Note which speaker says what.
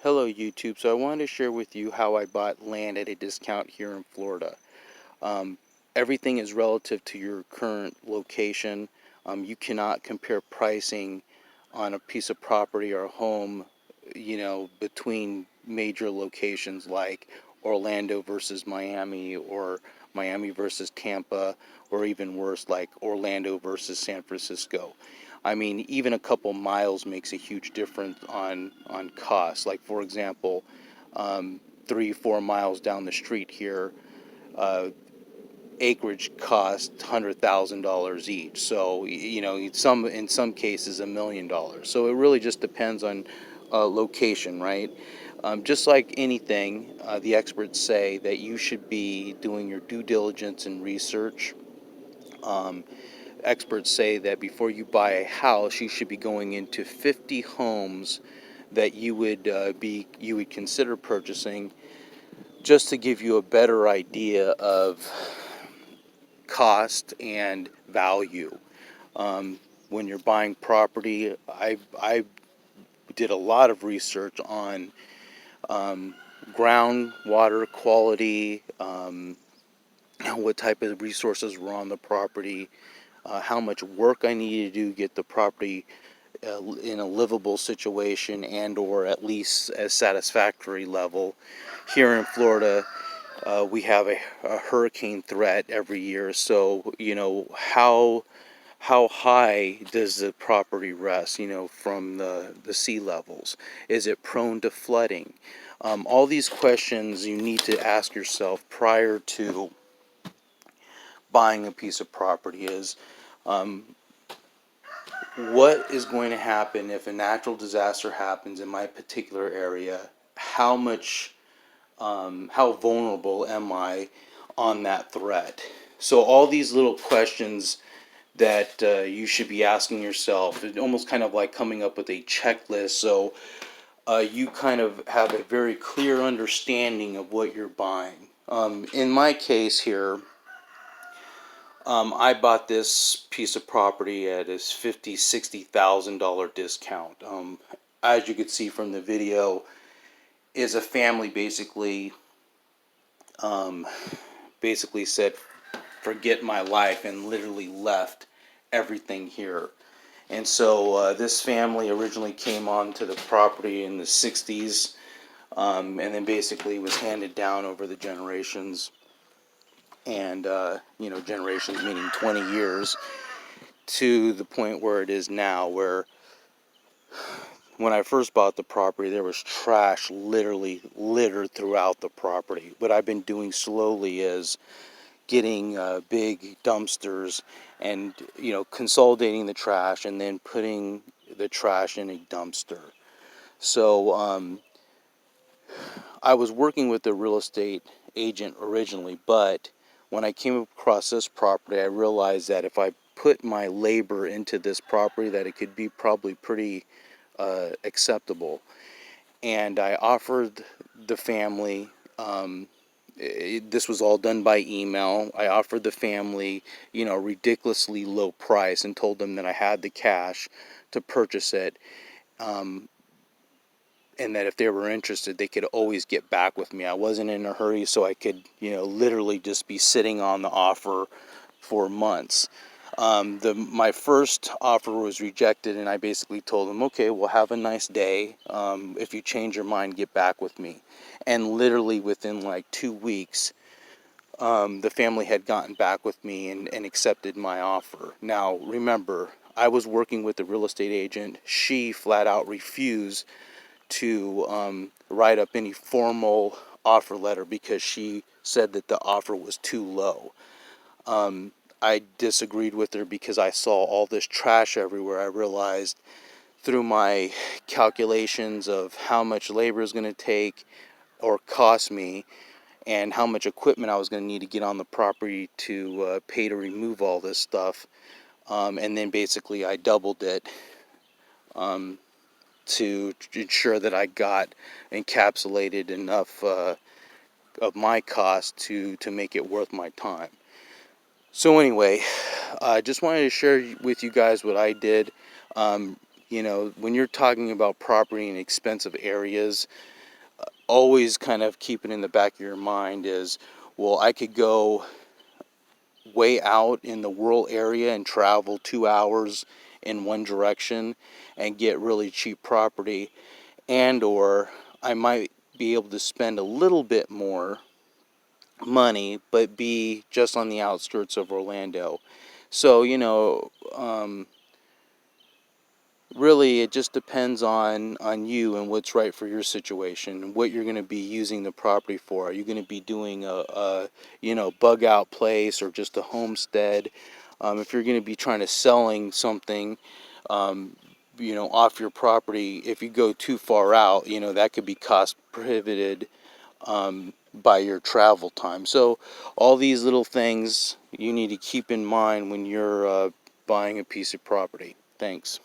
Speaker 1: Hello YouTube. So I wanted to share with you how I bought land at a discount here in Florida. Um, Everything is relative to your current location. You cannot compare pricing on a piece of property or a home, between major locations like Orlando versus Miami, or Miami versus Tampa, or even worse, like Orlando versus San Francisco. I mean, even a couple miles makes a huge difference on cost. Like, for example, 3-4 miles down the street here, uh, acreage cost $100,000 each. So in some cases $1 million. So it really just depends on location, right? Just like anything, the experts say that you should be doing your due diligence and research. Um, Experts say that before you buy a house, you should be going into 50 homes that you would consider purchasing, just to give you a better idea of cost and value. When you're buying property, I did a lot of research on groundwater quality, what type of resources were on the property, how much work I needed to do to get the property in a livable situation, and or at least a satisfactory level. Here in Florida, we have a hurricane threat every year, so how high does the property rest, from the sea levels? Is it prone to flooding? All these questions you need to ask yourself prior to buying a piece of property is, what is going to happen if a natural disaster happens in my particular area? How vulnerable am I on that threat? So all these little questions that you should be asking yourself, it's almost kind of like coming up with a checklist, so you kind of have a very clear understanding of what you're buying. In my case here, I bought this piece of property at a $50,000-$60,000 discount. As you could see from the video, is a family um, basically said, "Forget my life," and literally left everything here. And so this family originally came onto the property in the 60s, and then basically was handed down over the generations, and generations meaning 20 years, to the point where it is now, where when I first bought the property, there was trash literally littered throughout the property. What I've been doing slowly is getting big dumpsters and consolidating the trash and then putting the trash in a dumpster. So I was working with a real estate agent originally, but when I came across this property, I realized that if I put my labor into this property, that it could be probably pretty acceptable. And I offered the family, this was all done by email. I offered the family, ridiculously low price, and told them that I had the cash to purchase it, and that if they were interested, they could always get back with me. I wasn't in a hurry, so I could, literally just be sitting on the offer for months. My first offer was rejected, and I basically told them, "Okay, well, have a nice day. If you change your mind, get back with me." And literally within like 2 weeks, the family had gotten back with me and accepted my offer. Now, remember, I was working with a real estate agent. She flat out refused to write up any formal offer letter because she said that the offer was too low. I disagreed with her because I saw all this trash everywhere. I realized through my calculations of how much labor is going to take or cost me, and how much equipment I was going to need to get on the property to pay to remove all this stuff. And then basically I doubled it, to ensure that I got encapsulated enough of my cost to make it worth my time. So anyway, I just wanted to share with you guys what I did. You know, when you're talking about property in expensive areas, always kind of keep it in the back of your mind is, well, I could go way out in the rural area and travel 2 hours in one direction and get really cheap property, and or I might be able to spend a little bit more money but be just on the outskirts of Orlando. So, you know, really it just depends on you and what's right for your situation and what you're going to be using the property for. Are you going to be doing a you know, bug out place or just a homestead? If you're going to be trying to selling something, you know, off your property, if you go too far out, you know, that could be cost prohibited by your travel time. So all these little things you need to keep in mind when you're buying a piece of property. Thanks.